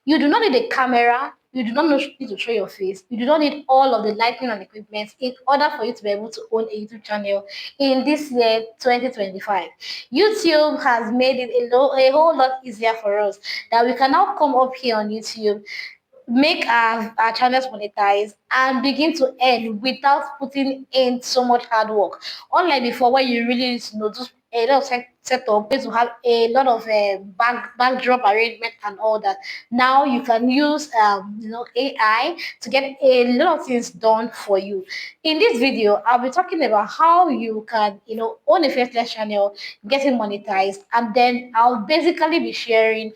You do not need a camera. You do not need to show your face. You do not need all of the lighting and equipment in order for you to be able to own a YouTube channel in this year 2025. YouTube has made it a whole lot easier for us that we can now come up here on YouTube, make our channels monetize and begin to earn without putting in so much hard work. Unlike before, where you really need to know just a lot of setup, to have a lot of backdrop arrangement and all that. Now you can use AI to get a lot of things done for you. In this video, I'll be talking about how you can own a faceless channel, get it monetized, and then I'll basically be sharing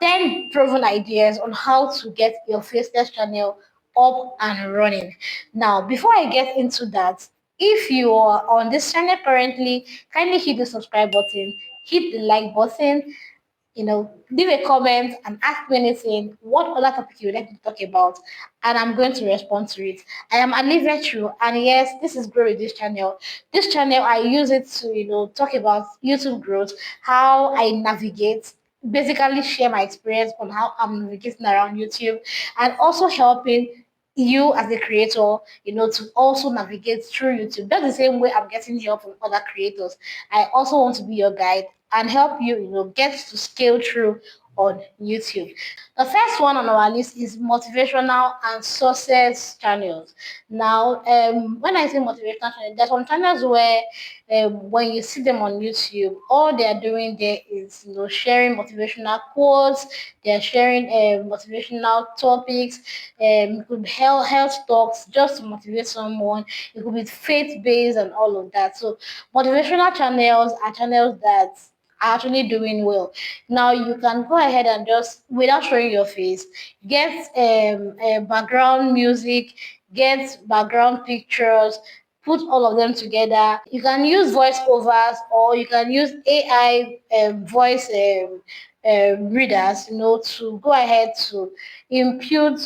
10 proven ideas on how to get your Faceless channel up and running. Now, before I get into that, if you are on this channel currently, kindly hit the subscribe button, hit the like button, leave a comment and ask me anything, what other topic you would like to talk about, and I'm going to respond to it. I am Alivia True, and yes, this is Grow with this channel. This channel, I use it to, talk about YouTube growth, how I navigate, basically share my experience on how I'm navigating around YouTube, and also helping you as a creator, to also navigate through YouTube. That's the same way I'm getting help from other creators. I also want to be your guide and help you, get to scale through on YouTube. The first one on our list is motivational and success channels. Now, when I say motivational channels, there's some channels where when you see them on YouTube, all they are doing there is sharing motivational quotes. They're sharing motivational topics. It could be health talks just to motivate someone. It could be faith based and all of that. So motivational channels are channels that are actually doing well. Now you can go ahead and just, without showing your face, get background music, get background pictures, put all of them together. You can use voiceovers or you can use AI voice readers, to go ahead to impute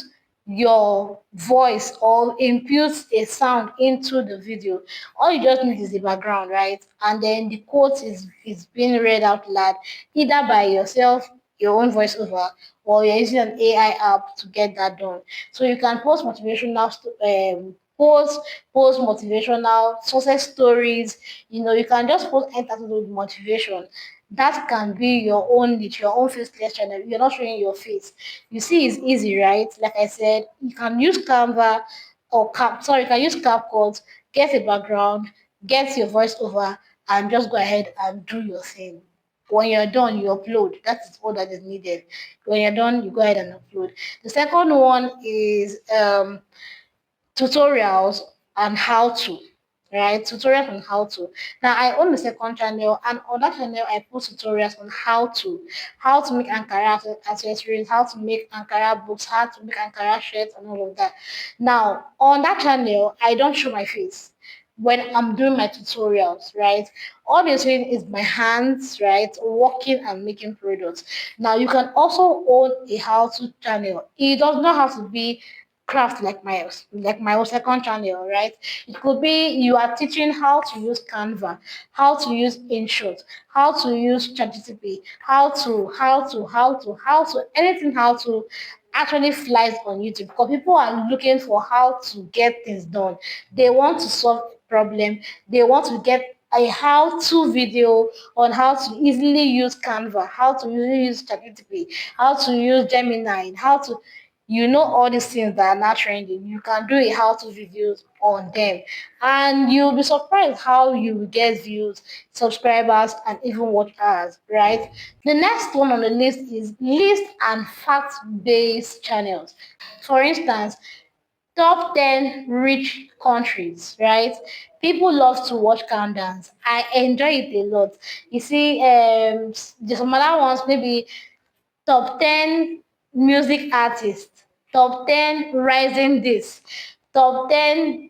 your voice or impute a sound into the video. All you just need is the background, right? And then the quote is being read out loud, either by yourself, your own voiceover, or you're using an AI app to get that done. So you can post motivational post motivational success stories. You can just post entitled with motivation. That can be your own niche, your own faceless channel. You're not showing your face. You see, it's easy, right? Like I said, you can use Canva or you can use CapCut, get a background, get your voiceover, and just go ahead and do your thing. When you're done, you upload. That is all that is needed. When you're done, you go ahead and upload. The second one is tutorials and how to, right? Tutorials on how to. Now I own the second channel, and on that channel I post tutorials on how to make Ankara accessories, how to make Ankara books, how to make Ankara shirts and all of that. Now on that channel I don't show my face when I'm doing my tutorials, right? All you're seeing is my hands, right? Working and making products. Now you can also own a how-to channel. It does not have to be craft like my second channel, right? It could be you are teaching how to use Canva, how to use InShot, how to use ChatGPT, how to anything how to actually flies on YouTube because people are looking for how to get things done. They want to solve a problem. They want to get a how-to video on how to easily use Canva, how to easily use ChatGPT, how to use Gemini, how to all these things that are now trending. You can do a how-to videos on them, and you'll be surprised how you will get views, subscribers, and even watch hours. Right. The next one on the list is list and fact-based channels. For instance, top 10 rich countries, right? People love to watch countdowns. I enjoy it a lot. You see, there's some other ones, maybe top 10 music artists, top 10 rising this, top 10,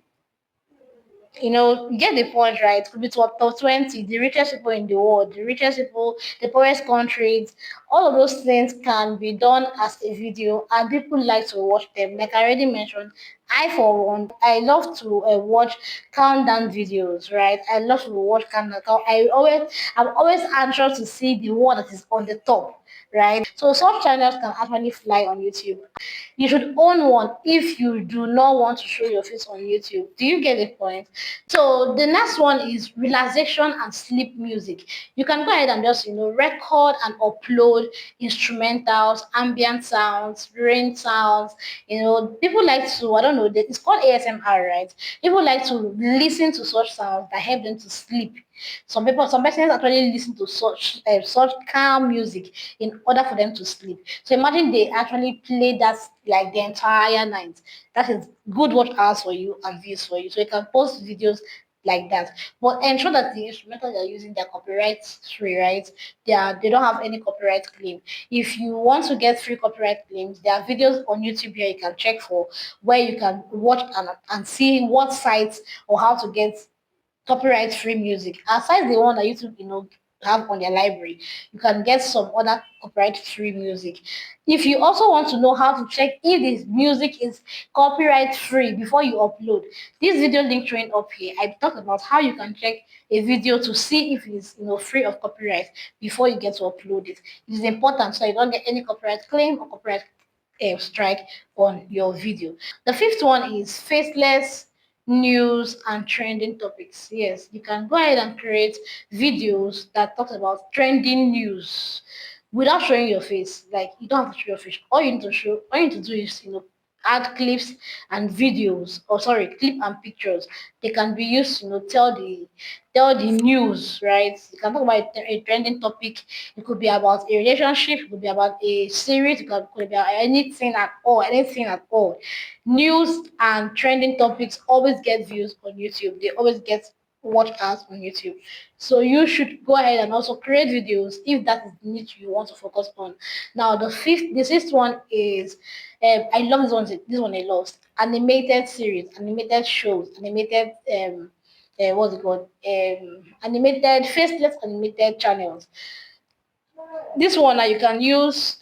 you get the point, right? It could be top 20, the richest people in the world, the richest people, the poorest countries. All of those things can be done as a video, and people like to watch them. Like I already mentioned, I, for one, I love to watch countdown videos, right? I love to watch countdown. I'm always anxious to see the one that is on the top, right? So such channels can actually fly on YouTube. You should own one if you do not want to show your face on YouTube. Do you get the point? So the next one is relaxation and sleep music. You can go ahead and just record and upload instrumentals, ambient sounds, rain sounds. People like to, I don't know, it's called ASMR, right? People like to listen to such sounds that help them to sleep. Some persons actually listen to such calm music in order for them to sleep. So imagine they actually play that like the entire night. That is good watch hours for you and views for you. So you can post videos like that. But ensure that the instrumental you're using, they're copyright free, right? They don't have any copyright claim. If you want to get free copyright claims, there are videos on YouTube here you can check for, where you can watch and see what sites or how to get copyright free music. Aside the one that YouTube, have on their library, you can get some other copyright free music. If you also want to know how to check if this music is copyright free before you upload, this video link train up here, I talked about how you can check a video to see if it is free of copyright before you get to upload it. It is important so you don't get any copyright claim or copyright strike on your video. The fifth one is faceless news and trending topics. Yes, you can go ahead and create videos that talks about trending news without showing your face. Like, you don't have to show your face. All you need to do is add clips and videos, or sorry, clip and pictures. They can be used tell the news, right? You can talk about a trending topic. It could be about a relationship, it could be about a series, it could be about anything at all. News and trending topics always get views on YouTube. They always get watch ads on YouTube. So you should go ahead and also create videos if that is the niche you want to focus on. Now the sixth one is I love this one. This one I love animated series, animated shows, animated what's it called? Animated faceless animated channels. This one now you can use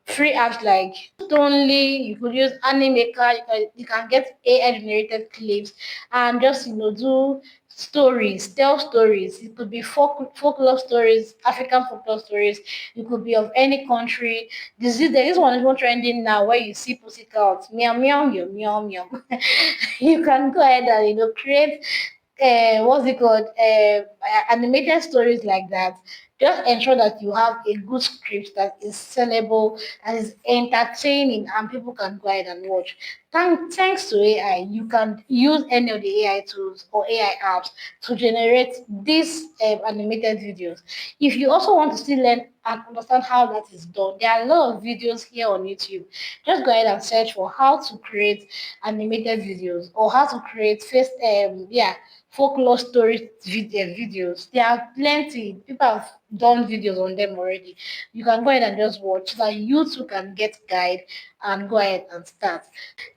free apps like only you could use animaker, you can get AI generated clips and just do stories, tell stories. It could be folklore stories, African folklore stories. It could be of any country. There is one even trending now where you see pussycats meow meow meow meow meow. You can go ahead and create what's it called animated stories like that. Just ensure that you have a good script that is sellable, and is entertaining, and people can go ahead and watch. Thanks to AI, you can use any of the AI tools or AI apps to generate these animated videos. If you also want to still learn and understand how that is done, there are a lot of videos here on YouTube. Just go ahead and search for how to create animated videos, or how to create folklore story videos. There are plenty. People have done videos on them already. You can go ahead and just watch so that you too can get guide and go ahead and start.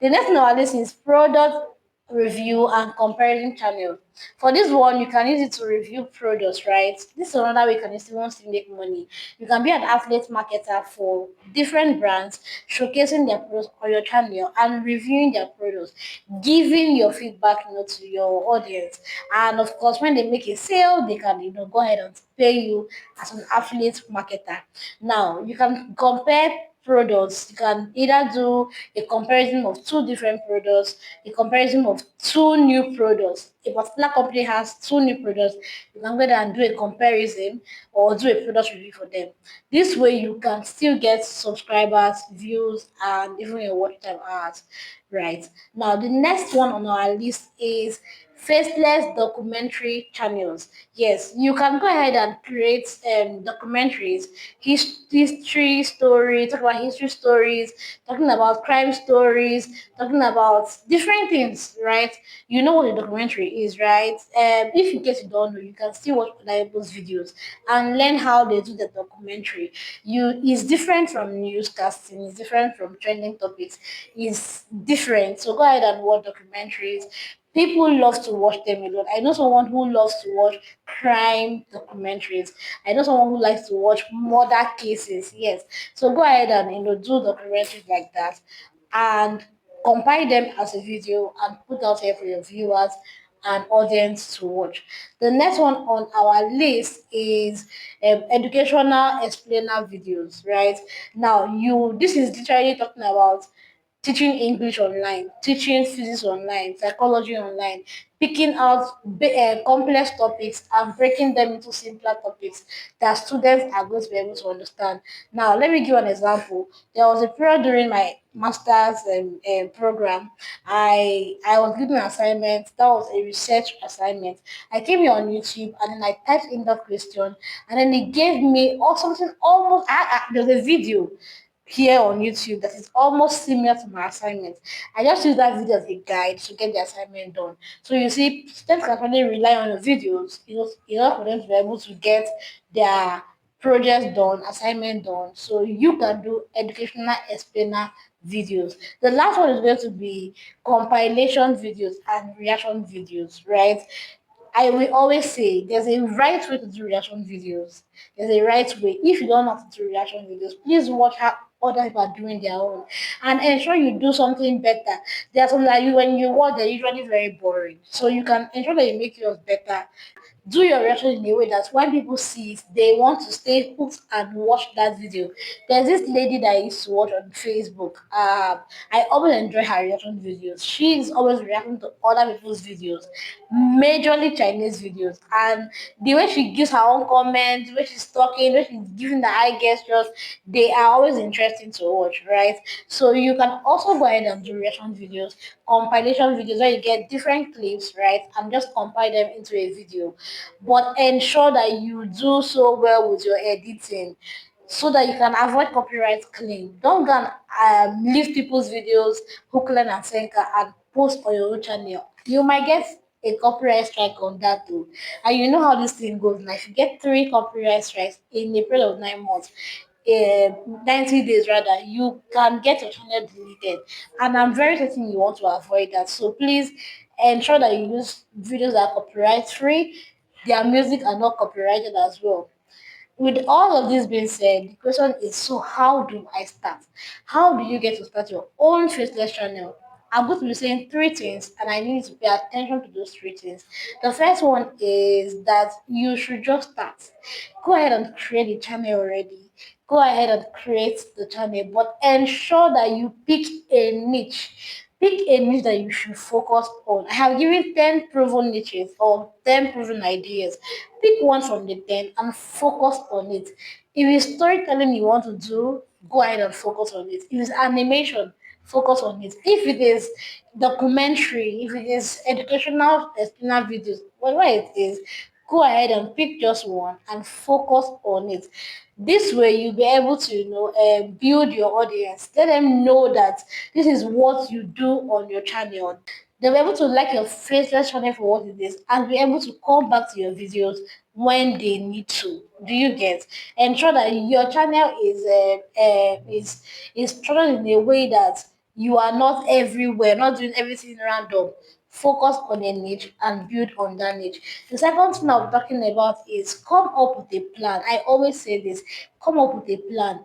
The next one on our list is product review and comparison channel. For this one, you can use it to review products, right? This is another way you can still want to make money. You can be an affiliate marketer for different brands, showcasing their products on your channel and reviewing their products, giving your feedback, to your audience. And of course, when they make a sale, they can, go ahead and pay you as an affiliate marketer. Now, you can compare products. You can either do a comparison of two different products, a comparison of two new products. A particular company has two new products, you can go there and do a comparison or do a product review for them. This way you can still get subscribers, views, and even your watch time hours. Right. Now the next one on our list is faceless documentary channels. Yes, you can go ahead and create documentaries, history stories, talk about history stories, talking about crime stories, talking about different things, right? You know what a documentary is, right? If in case you don't know, you can still watch other people's videos and learn how they do the documentary. It's different from newscasting, it's different from trending topics, it's different. So go ahead and watch documentaries. People love to watch them a lot. I know someone who loves to watch crime documentaries. I know someone who likes to watch murder cases. Yes. So go ahead and do documentaries like that. And compile them as a video and put out here for your viewers and audience to watch. The next one on our list is educational explainer videos, right? Now, this is literally talking about teaching English online, teaching physics online, psychology online, picking out complex topics and breaking them into simpler topics that students are going to be able to understand. Now, let me give an example. There was a period during my master's program. I was given an assignment that was a research assignment. I came here on YouTube and then I typed in the question and then it gave me or something almost. There's a video here on YouTube that is almost similar to my assignment. I just use that video as a guide to get the assignment done. So you see, students can only rely on the videos, in order for them to be able to get their projects done, assignment done. So you can do educational explainer videos. The last one is going to be compilation videos and reaction videos, right? I will always say there's a right way to do reaction videos. There's a right way. If you don't know how to do reaction videos, please watch how other people are doing their own and ensure you do something better. There are some that when you watch, they're usually very boring. So you can ensure that you make yours better. Do your reaction in a way that when people see it, they want to stay hooked and watch that video. There's this lady that I used to watch on Facebook. I always enjoy her reaction videos. She's always reacting to other people's videos, majorly Chinese videos. And the way she gives her own comments, the way she's talking, the way she's giving the eye gestures, they are always interesting to watch, right? So you can also go ahead and do reaction videos, compilation videos where you get different clips, right, and just compile them into a video. But ensure that you do so well with your editing so that you can avoid copyright claim. Don't go and leave people's videos hook, line, and sinker and post on your own channel. You might get a copyright strike on that too. And you know how this thing goes. Now, if you get three copyright strikes in a period of 9 months, 90 days rather, you can get your channel deleted. And I'm very certain you want to avoid that. So please ensure that you use videos that are copyright free. Their music are not copyrighted as well. With all of this being said, the question is, so how do I start? How do you get to start your own faceless channel? I'm going to be saying three things, and I need you to pay attention to those three things. The first one is that you should just start. Go ahead and create a channel already. Go ahead and create the channel, but ensure that you pick a niche. Pick a niche that you should focus on. I have given 10 proven niches or 10 proven ideas. Pick one from the 10 and focus on it. If it's storytelling you want to do, go ahead and focus on it. If it's animation, focus on it. If it is documentary, if it is educational explainer videos, whatever it is, go ahead and pick just one and focus on it. This way you'll be able to build your audience, let them know that this is what you do on your channel. They'll be able to like your faceless channel for what it is and be able to come back to your videos when they need to. Do you get? Ensure that your channel is structured in a way that you are not everywhere, not doing everything random. Focus on a niche and build on that niche. The second thing I'm talking about is come up with a plan. I always say this, come up with a plan.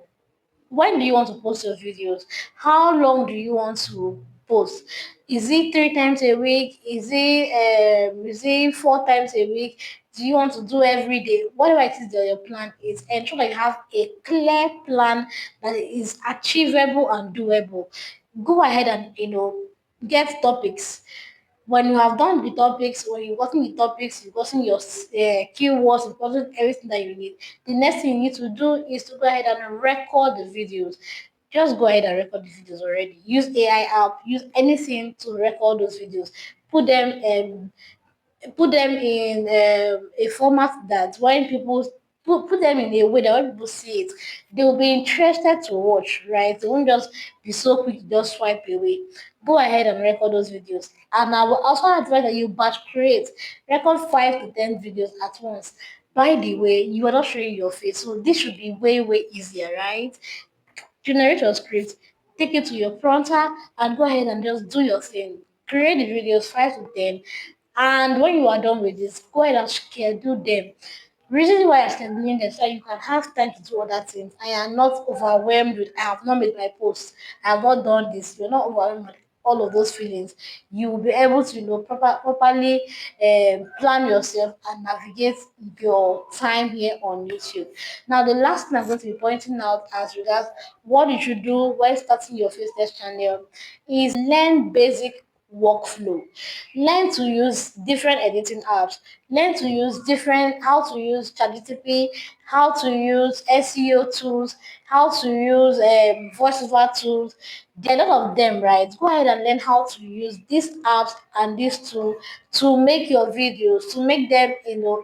When do you want to post your videos? How long do you want to post? Is it 3 times a week? Is it 4 times a week? Do you want to do every day? Whatever it is that your plan is, ensure that you have a clear plan that is achievable and doable. Go ahead and get topics. When you have done the topics, when you've gotten the topics, you've gotten your keywords, you've gotten everything that you need, the next thing you need to do is to go ahead and record the videos. Just go ahead and record the videos already. Use AI app, use anything to record those videos. Put them put them in a format that when people put them in a way that when people see it, they will be interested to watch, right? They won't just be so quick to just swipe away. Go ahead and record those videos. And I will also advise that you batch create. Record 5 to 10 videos at once. By the way, you are not showing your face, so this should be way, way easier, right? Generate your script, take it to your printer, and go ahead and just do your thing. Create the videos 5 to 10, and when you are done with this, go ahead and schedule them. Reason why I'm scheduling them so that you can have time to do other things. I am not overwhelmed with I have not made my post, I have not done this. You're not overwhelmed all of those feelings, you will be able to, properly plan yourself and navigate your time here on YouTube. Now, the last thing I'm going to be pointing out as regards what you should do while starting your Faceless channel is learn basic workflow. Learn to use different editing apps. Learn to use how to use ChatGPT, how to use SEO tools, how to use voiceover tools. There are a lot of them, right? Go ahead and learn how to use these apps and these tools to make your videos, to make them,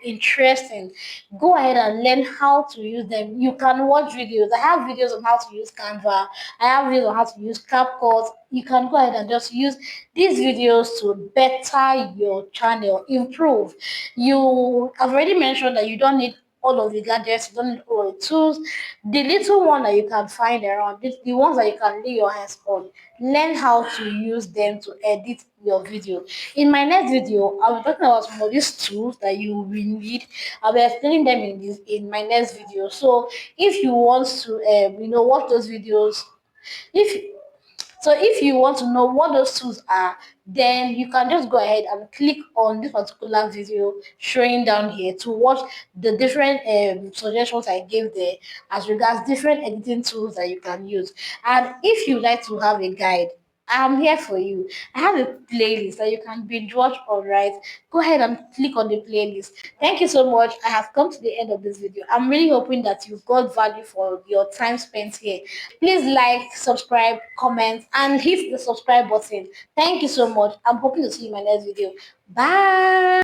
interesting. Go ahead and learn how to use them. You can watch videos. I have videos on how to use Canva. I have videos on how to use CapCut. You can go ahead and just use these videos to better your channel, improve. You have already mentioned that you don't need all of the gadgets, you don't need all the tools. The little one that you can find around, the ones that you can lay your hands on, learn how to use them to edit your video. In my next video, I'll be talking about some of these tools that you will need. I'll be explaining them in my next video. So if you want to watch those videos, if if you want to know what those tools are, then you can just go ahead and click on this particular video showing down here to watch the different suggestions I gave there as regards different editing tools that you can use. And if you like to have a guide, I'm here for you. I have a playlist that you can binge watch, all right? Go ahead and click on the playlist. Thank you so much. I have come to the end of this video. I'm really hoping that you've got value for your time spent here. Please like, subscribe, comment, and hit the subscribe button. Thank you so much. I'm hoping to see you in my next video. Bye.